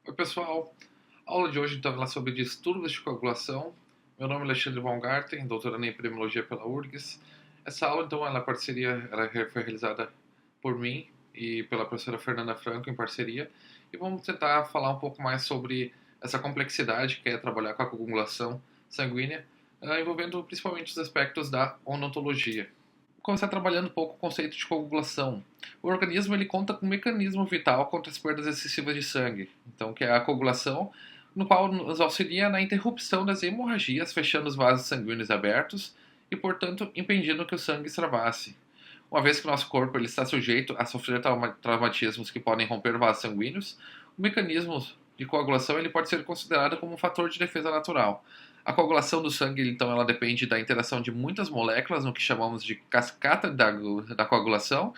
Oi, pessoal. A aula de hoje então é sobre distúrbios de coagulação. Meu nome é Alexandre Baumgarten, doutorando em epidemiologia pela URGS. Essa aula então ela foi realizada por mim e pela professora Fernanda Franco em parceria. E vamos tentar falar um pouco mais sobre essa complexidade que é trabalhar com a coagulação sanguínea, envolvendo principalmente os aspectos da odontologia. Começar trabalhando um pouco o conceito de coagulação. O organismo ele conta com um mecanismo vital contra as perdas excessivas de sangue, então que é a coagulação, no qual nos auxilia na interrupção das hemorragias, fechando os vasos sanguíneos abertos e, portanto, impedindo que o sangue extravase. Uma vez que o nosso corpo ele está sujeito a sofrer traumatismos que podem romper vasos sanguíneos, o mecanismo de coagulação ele pode ser considerado como um fator de defesa natural. A coagulação do sangue, então, ela depende da interação de muitas moléculas, no que chamamos de cascata da coagulação,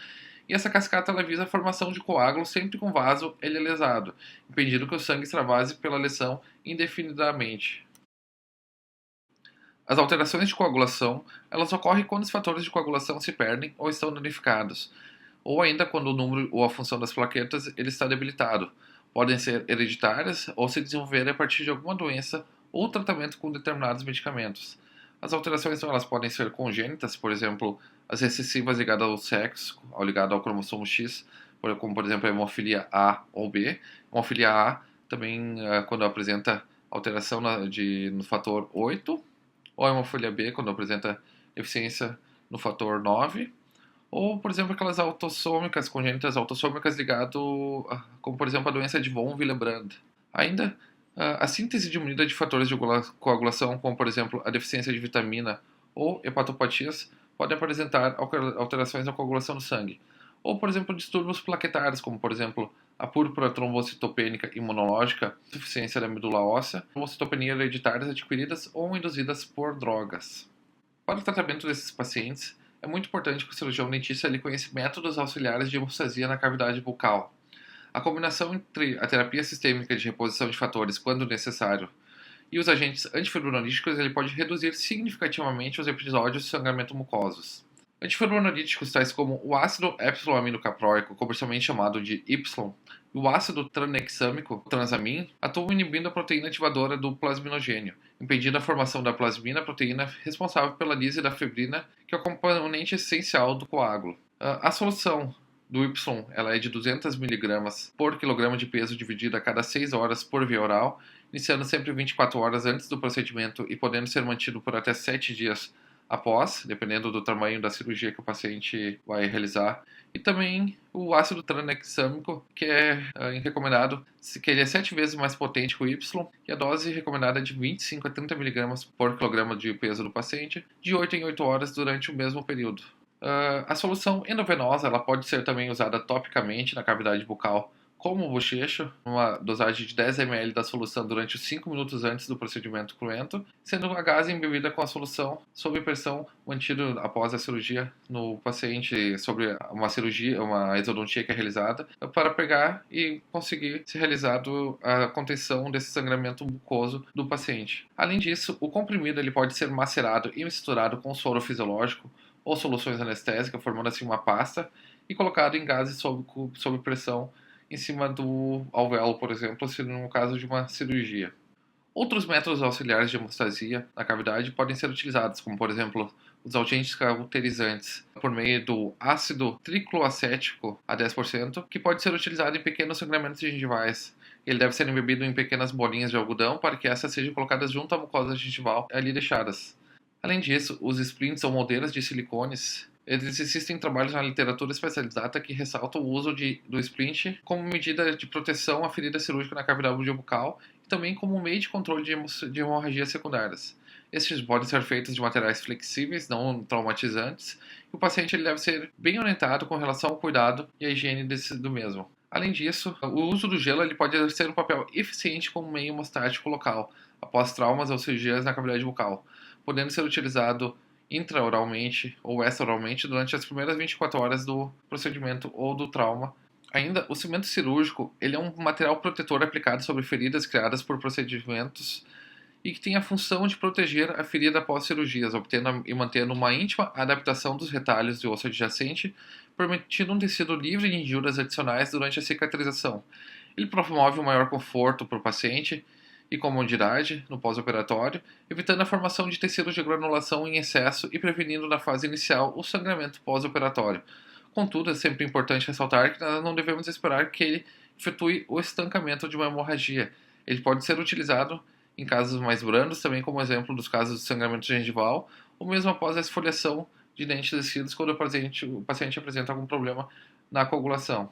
e essa cascata ela visa a formação de coágulo sempre com vaso ele é lesado, impedindo que o sangue extravase pela lesão indefinidamente. As alterações de coagulação, elas ocorrem quando os fatores de coagulação se perdem ou estão danificados, ou ainda quando o número ou a função das plaquetas ele está debilitado. Podem ser hereditárias ou se desenvolver a partir de alguma doença ou tratamento com determinados medicamentos. As alterações então, elas podem ser congênitas, por exemplo, as recessivas ligadas ao sexo, ou ligado ao cromossomo X, como por exemplo a hemofilia A ou B. Hemofilia A também quando apresenta alteração no fator 8, ou a hemofilia B quando apresenta deficiência no fator 9, ou, por exemplo, aquelas autossômicas, congênitas autossômicas ligado, como por exemplo a doença de von Willebrand. Ainda, a síntese diminuída de fatores de coagulação, como por exemplo a deficiência de vitamina ou hepatopatias, podem apresentar alterações na coagulação do sangue. Ou, por exemplo, distúrbios plaquetários, como por exemplo a púrpura trombocitopênica imunológica, insuficiência da medula óssea, trombocitopenia hereditárias adquiridas ou induzidas por drogas. Para o tratamento desses pacientes, é muito importante que o cirurgião dentista ele conheça métodos auxiliares de hemostasia na cavidade bucal. A combinação entre a terapia sistêmica de reposição de fatores, quando necessário, e os agentes antifibronolíticos ele pode reduzir significativamente os episódios de sangramento mucosos. Antifibronolíticos tais como o ácido epsiloaminocapróico, comercialmente chamado de Y, e o ácido tranexâmico, transamin, atuam inibindo a proteína ativadora do plasminogênio, impedindo a formação da plasmina, proteína responsável pela lise da fibrina, que é o componente essencial do coágulo. A solução do Y ela é de 200 mg por quilograma de peso dividida a cada 6 horas por via oral, iniciando sempre 24 horas antes do procedimento e podendo ser mantido por até 7 dias após, dependendo do tamanho da cirurgia que o paciente vai realizar. E também o ácido tranexâmico, que é recomendado, que ele é 7 vezes mais potente que o Y, e a dose recomendada é de 25 a 30 mg por quilograma de peso do paciente, de 8 em 8 horas durante o mesmo período. A solução endovenosa ela pode ser também usada topicamente na cavidade bucal como bochecho, uma dosagem de 10 ml da solução durante os 5 minutos antes do procedimento cruento, sendo a gás embebida com a solução sob pressão mantido após a cirurgia no paciente sobre uma exodontia que é realizada, para pegar e conseguir ser realizado a contenção desse sangramento mucoso do paciente. Além disso, o comprimido ele pode ser macerado e misturado com soro fisiológico ou soluções anestésicas, formando assim uma pasta, e colocado em gases sob pressão em cima do alvéolo, por exemplo, se no caso de uma cirurgia. Outros métodos auxiliares de hemostasia na cavidade podem ser utilizados, como por exemplo os agentes cauterizantes por meio do ácido tricloacético a 10%, que pode ser utilizado em pequenos sangramentos gengivais. Ele deve ser embebido em pequenas bolinhas de algodão para que essas sejam colocadas junto à mucosa gengival ali deixadas. Além disso, os splints ou moldeiras de silicones existem trabalhos na literatura especializada que ressaltam o uso do splint como medida de proteção à ferida cirúrgica na cavidade bucal e também como meio de controle de hemorragias secundárias. Estes podem ser feitos de materiais flexíveis, não traumatizantes, e o paciente ele deve ser bem orientado com relação ao cuidado e à higiene do mesmo. Além disso, o uso do gelo ele pode exercer um papel eficiente como meio hemostático local, após traumas ou cirurgias na cavidade bucal, podendo ser utilizado intraoralmente ou extraoralmente durante as primeiras 24 horas do procedimento ou do trauma. Ainda, o cimento cirúrgico ele é um material protetor aplicado sobre feridas criadas por procedimentos e que tem a função de proteger a ferida após cirurgias, obtendo e mantendo uma íntima adaptação dos retalhos de osso adjacente, permitindo um tecido livre de injúrias adicionais durante a cicatrização. Ele promove um maior conforto para o paciente e comodidade no pós-operatório, evitando a formação de tecidos de granulação em excesso e prevenindo na fase inicial o sangramento pós-operatório. Contudo, é sempre importante ressaltar que nós não devemos esperar que ele efetue o estancamento de uma hemorragia. Ele pode ser utilizado em casos mais brandos, também como exemplo dos casos de sangramento gengival, ou mesmo após a esfoliação de dentes descidos quando o paciente apresenta algum problema na coagulação.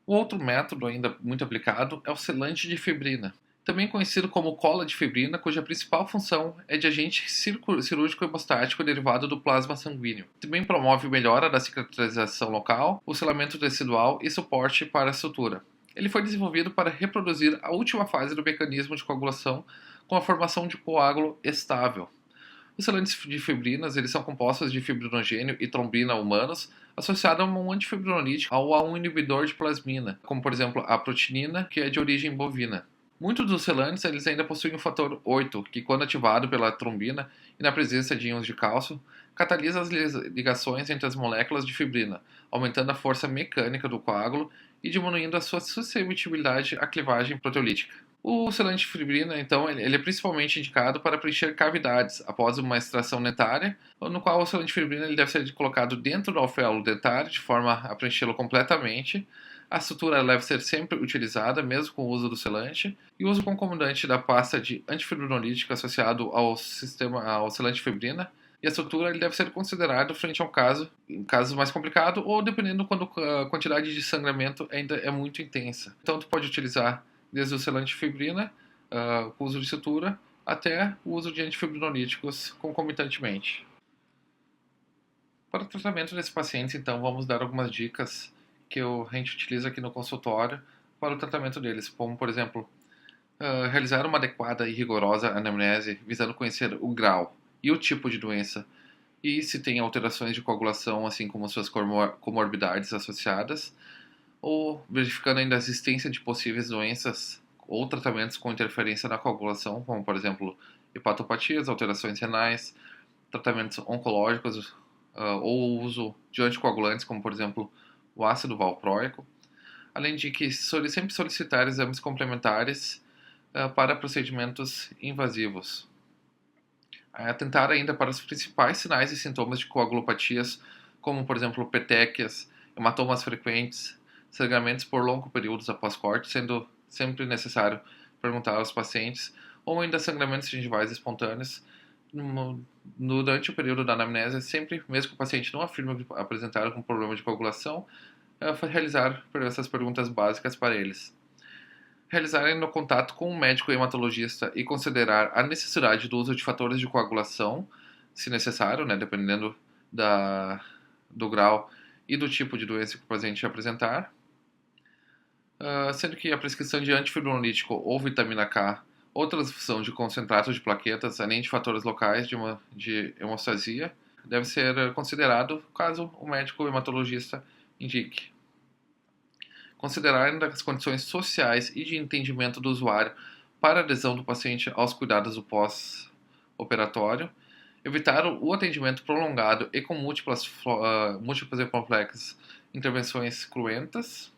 O outro método ainda muito aplicado é o selante de fibrina, também conhecido como cola de fibrina, cuja principal função é de agente cirúrgico hemostático derivado do plasma sanguíneo. Também promove melhora da cicatrização local, o selamento tecidual e suporte para a sutura. Ele foi desenvolvido para reproduzir a última fase do mecanismo de coagulação com a formação de coágulo estável. Os selantes de fibrinas eles são compostos de fibrinogênio e trombina humanos associados a um antifibrinolítico ou a um inibidor de plasmina, como por exemplo a protinina, que é de origem bovina. Muitos dos selantes eles ainda possuem o fator 8, que quando ativado pela trombina e na presença de íons de cálcio, catalisa as ligações entre as moléculas de fibrina, aumentando a força mecânica do coágulo e diminuindo a sua suscetibilidade à clivagem proteolítica. O selante de fibrina, então, ele é principalmente indicado para preencher cavidades após uma extração dentária, no qual o selante de fibrina ele deve ser colocado dentro do alvéolo dentário de forma a preenchê-lo completamente. A sutura deve ser sempre utilizada, mesmo com o uso do selante, e o uso concomitante da pasta de antifibrinolítico associado ao selante de fibrina. E a sutura ele deve ser considerado frente a um caso, em casos mais complicados, ou dependendo quando a quantidade de sangramento ainda é muito intensa. Então, tu pode utilizar desde o selante de fibrina, com uso de sutura, até o uso de antifibrinolíticos concomitantemente. Para o tratamento desses pacientes, então, vamos dar algumas dicas que a gente utiliza aqui no consultório para o tratamento deles, como, por exemplo, realizar uma adequada e rigorosa anamnese, visando conhecer o grau e o tipo de doença, e se tem alterações de coagulação, assim como suas comorbidades associadas, ou verificando ainda a existência de possíveis doenças ou tratamentos com interferência na coagulação, como, por exemplo, hepatopatias, alterações renais, tratamentos oncológicos, ou o uso de anticoagulantes, como, por exemplo, o ácido valproico, além de que sempre solicitar exames complementares para procedimentos invasivos. Atentar ainda para os principais sinais e sintomas de coagulopatias, como, por exemplo, petequias, hematomas frequentes, sangramentos por longos períodos após corte, sendo sempre necessário perguntar aos pacientes, ou ainda sangramentos gengivais espontâneos durante o período da anamnese, sempre, mesmo que o paciente não afirme apresentar algum problema de coagulação, realizar essas perguntas básicas para eles. Realizar ainda o contato com um médico hematologista e considerar a necessidade do uso de fatores de coagulação, se necessário, né, dependendo do grau e do tipo de doença que o paciente apresentar. Sendo que a prescrição de antifibrinolítico ou vitamina K ou transfusão de concentrato de plaquetas, além de fatores locais de hemostasia, deve ser considerado caso o médico hematologista indique. Considerar ainda as condições sociais e de entendimento do usuário para a adesão do paciente aos cuidados do pós-operatório, evitar o atendimento prolongado e com múltiplas e complexas intervenções cruentas,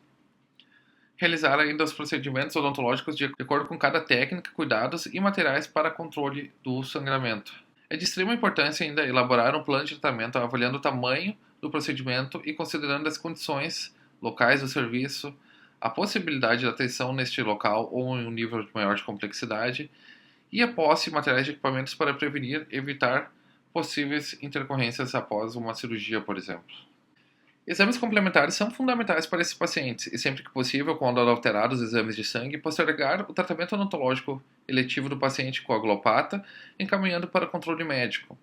realizar ainda os procedimentos odontológicos de acordo com cada técnica, cuidados e materiais para controle do sangramento. É de extrema importância ainda elaborar um plano de tratamento avaliando o tamanho do procedimento e considerando as condições locais do serviço, a possibilidade de atenção neste local ou em um nível maior de complexidade e a posse de materiais de equipamentos para prevenir e evitar possíveis intercorrências após uma cirurgia, por exemplo. Exames complementares são fundamentais para esses pacientes e, sempre que possível, quando alterados os exames de sangue, postergar o tratamento odontológico eletivo do paciente coagulopata, encaminhando para o controle médico.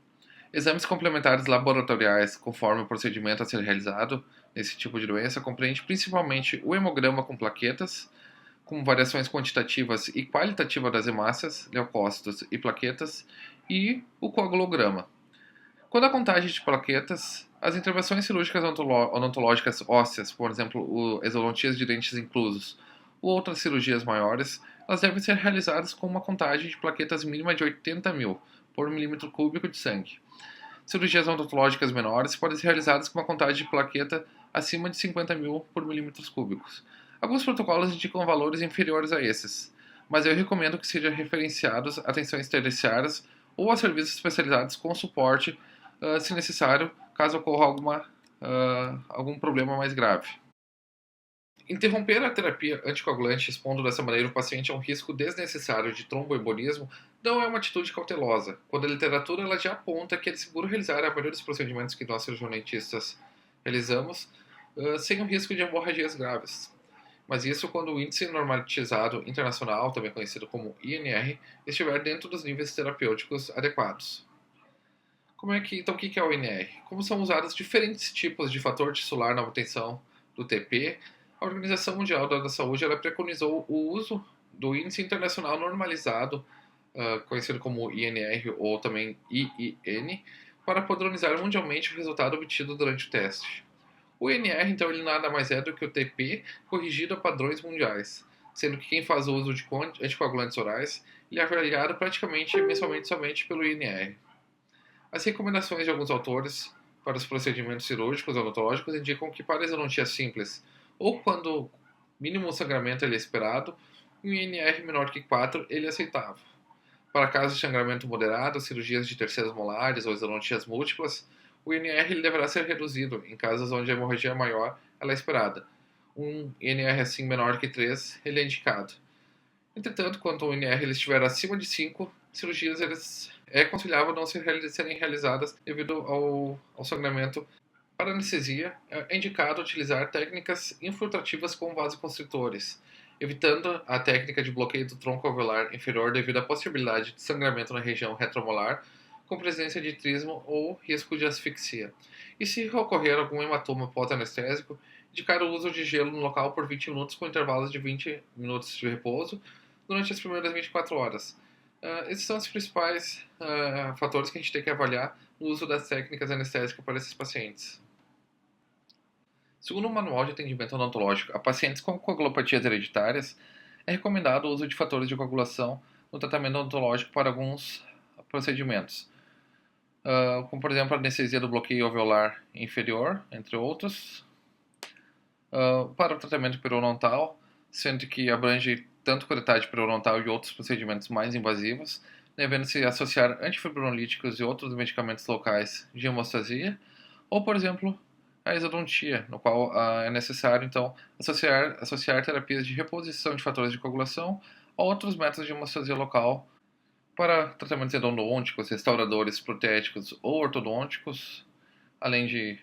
Exames complementares laboratoriais, conforme o procedimento a ser realizado nesse tipo de doença, compreende principalmente o hemograma com plaquetas, com variações quantitativas e qualitativas das hemácias, leucócitos e plaquetas, e o coagulograma. Quando a contagem de plaquetas, as intervenções cirúrgicas odontológicas ósseas, por exemplo, exodontias de dentes inclusos, ou outras cirurgias maiores, elas devem ser realizadas com uma contagem de plaquetas mínima de 80 mil por milímetro cúbico de sangue. Cirurgias odontológicas menores podem ser realizadas com uma contagem de plaqueta acima de 50 mil por milímetros cúbicos. Alguns protocolos indicam valores inferiores a esses, mas eu recomendo que sejam referenciados a atenções terciárias ou a serviços especializados com suporte, se necessário, caso ocorra algum problema mais grave. Interromper a terapia anticoagulante expondo dessa maneira o paciente a um risco desnecessário de tromboembolismo não é uma atitude cautelosa, quando a literatura ela já aponta que é seguro realizar a maioria dos procedimentos que nós cirurgiões realizamos sem o risco de hemorragias graves. Mas isso quando o índice normatizado internacional, também conhecido como INR, estiver dentro dos níveis terapêuticos adequados. Então, o que é o INR? Como são usados diferentes tipos de fator tissular na obtenção do TP, a Organização Mundial da Saúde ela preconizou o uso do Índice Internacional Normalizado, conhecido como INR ou também IIN, para padronizar mundialmente o resultado obtido durante o teste. O INR, então, ele nada mais é do que o TP corrigido a padrões mundiais, sendo que quem faz uso de anticoagulantes orais ele é avaliado praticamente mensalmente somente pelo INR. As recomendações de alguns autores para os procedimentos cirúrgicos odontológicos indicam que para exodontia simples, ou quando mínimo sangramento ele é esperado, um INR menor que 4 ele é aceitável. Para casos de sangramento moderado, cirurgias de terceiros molares ou exodontias múltiplas, o INR ele deverá ser reduzido em casos onde a hemorragia é maior, ela é esperada. Um INR assim menor que 3 ele é indicado. Entretanto, quando o INR ele estiver acima de 5, cirurgias é aconselhável não serem realizadas devido ao sangramento. Para anestesia, é indicado utilizar técnicas infiltrativas com vasoconstritores, evitando a técnica de bloqueio do tronco alveolar inferior devido à possibilidade de sangramento na região retromolar, com presença de trismo ou risco de asfixia. E se ocorrer algum hematoma pós-anestésico, indicar o uso de gelo no local por 20 minutos com intervalos de 20 minutos de repouso durante as primeiras 24 horas. Esses são os principais fatores que a gente tem que avaliar no uso das técnicas anestésicas para esses pacientes. Segundo o Manual de Atendimento Odontológico a pacientes com coagulopatias hereditárias, é recomendado o uso de fatores de coagulação no tratamento odontológico para alguns procedimentos, como por exemplo a anestesia do bloqueio alveolar inferior, entre outros, para o tratamento periodontal, sendo que abrange tanto curetagem periodontal e outros procedimentos mais invasivos, devendo-se associar antifibrinolíticos e outros medicamentos locais de hemostasia, ou por exemplo a exodontia, no qual é necessário então associar terapias de reposição de fatores de coagulação a outros métodos de hemostasia local para tratamentos endodônticos, restauradores protéticos ou ortodônticos, além de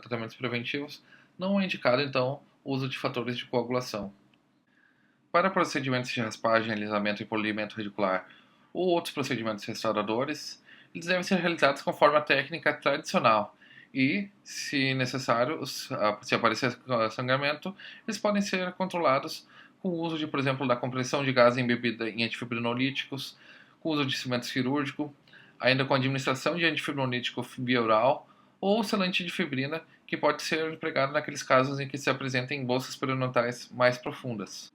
tratamentos preventivos. Não é indicado então o uso de fatores de coagulação. Para procedimentos de raspagem, alisamento e polimento radicular ou outros procedimentos restauradores, eles devem ser realizados conforme a técnica tradicional e, se necessário, se aparecer sangramento, eles podem ser controlados com o uso de, por exemplo, da compressão de gás embebida em antifibrinolíticos, com o uso de cimento cirúrgico, ainda com a administração de antifibrinolítico bioral ou selante de fibrina, que pode ser empregado naqueles casos em que se apresentem bolsas periodontais mais profundas.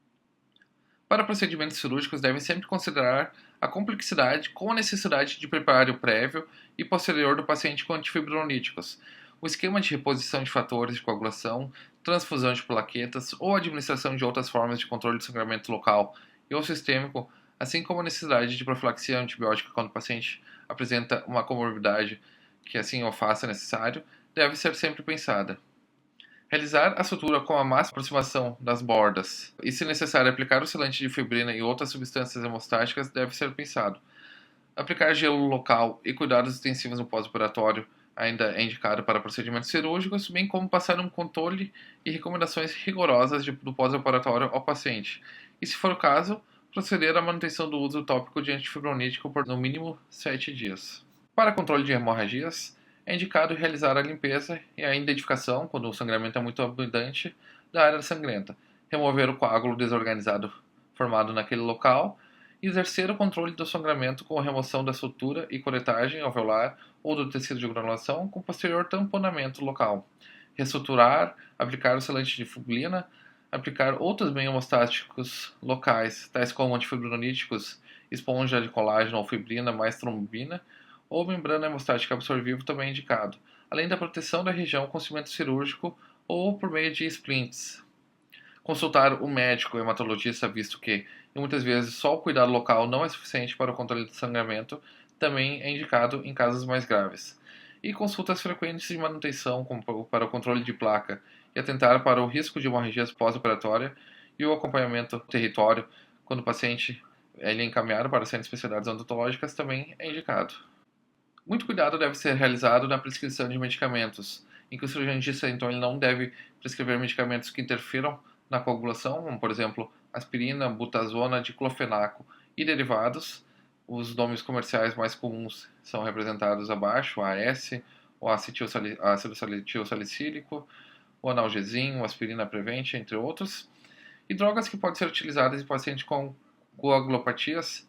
Para procedimentos cirúrgicos, devem sempre considerar a complexidade com a necessidade de preparo prévio e posterior do paciente com antifibrinolíticos, o esquema de reposição de fatores de coagulação, transfusão de plaquetas ou administração de outras formas de controle de sangramento local e ou sistêmico, assim como a necessidade de profilaxia antibiótica quando o paciente apresenta uma comorbidade que assim o faça necessário, deve ser sempre pensada. Realizar a sutura com a máxima aproximação das bordas e, se necessário, aplicar o selante de fibrina e outras substâncias hemostáticas deve ser pensado. Aplicar gelo local e cuidados extensivos no pós-operatório ainda é indicado para procedimentos cirúrgicos, bem como passar um controle e recomendações rigorosas do pós-operatório ao paciente. E, se for o caso, proceder à manutenção do uso tópico de antifibronítico por no mínimo 7 dias. Para controle de hemorragias, é indicado realizar a limpeza e a identificação, quando o sangramento é muito abundante, da área sangrenta, remover o coágulo desorganizado formado naquele local e exercer o controle do sangramento com a remoção da sutura e curetagem alveolar ou do tecido de granulação com posterior tamponamento local. Ressuturar, aplicar o selante de fibrina, aplicar outros bem hemostáticos locais, tais como antifibrinolíticos, esponja de colágeno ou fibrina mais trombina, ou membrana hemostática absorvível também é indicado, além da proteção da região com cimento cirúrgico ou por meio de splints. Consultar o médico ou hematologista, visto que muitas vezes só o cuidado local não é suficiente para o controle do sangramento, também é indicado em casos mais graves. E consultas frequentes de manutenção, como para o controle de placa, e atentar para o risco de hemorragias pós-operatória e o acompanhamento do território quando o paciente ele é encaminhado para centros de especialidades odontológicas também é indicado. Muito cuidado deve ser realizado na prescrição de medicamentos, em que o cirurgião dentista então ele não deve prescrever medicamentos que interfiram na coagulação, como por exemplo aspirina, butazona, diclofenaco e derivados. Os nomes comerciais mais comuns são representados abaixo: AS, o ácido acetil salicílico, o analgesim, o aspirina prevent, entre outros. E drogas que podem ser utilizadas em pacientes com coagulopatias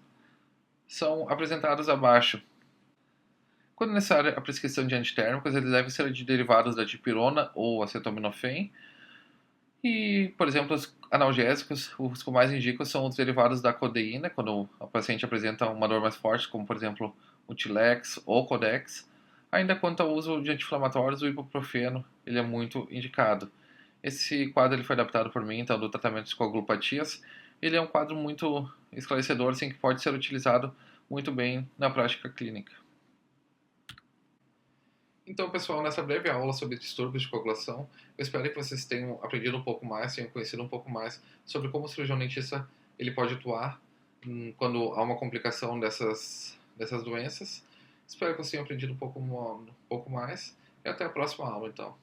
são apresentadas abaixo. Quando necessária a prescrição de antitérmicos, eles devem ser de derivados da dipirona ou acetaminofém. E, por exemplo, os analgésicos, os que mais indicam são os derivados da codeína, quando o paciente apresenta uma dor mais forte, como por exemplo o Tilex ou Codex. Ainda quanto ao uso de anti-inflamatórios, o ibuprofeno ele é muito indicado. Esse quadro ele foi adaptado por mim, então, do tratamento de coagulopatias. Ele é um quadro muito esclarecedor, assim, que pode ser utilizado muito bem na prática clínica. Então, pessoal, nessa breve aula sobre distúrbios de coagulação, eu espero que vocês tenham aprendido um pouco mais, tenham conhecido um pouco mais sobre como o cirurgião dentista ele pode atuar quando há uma complicação dessas doenças. Espero que vocês tenham aprendido um pouco mais e até a próxima aula, então.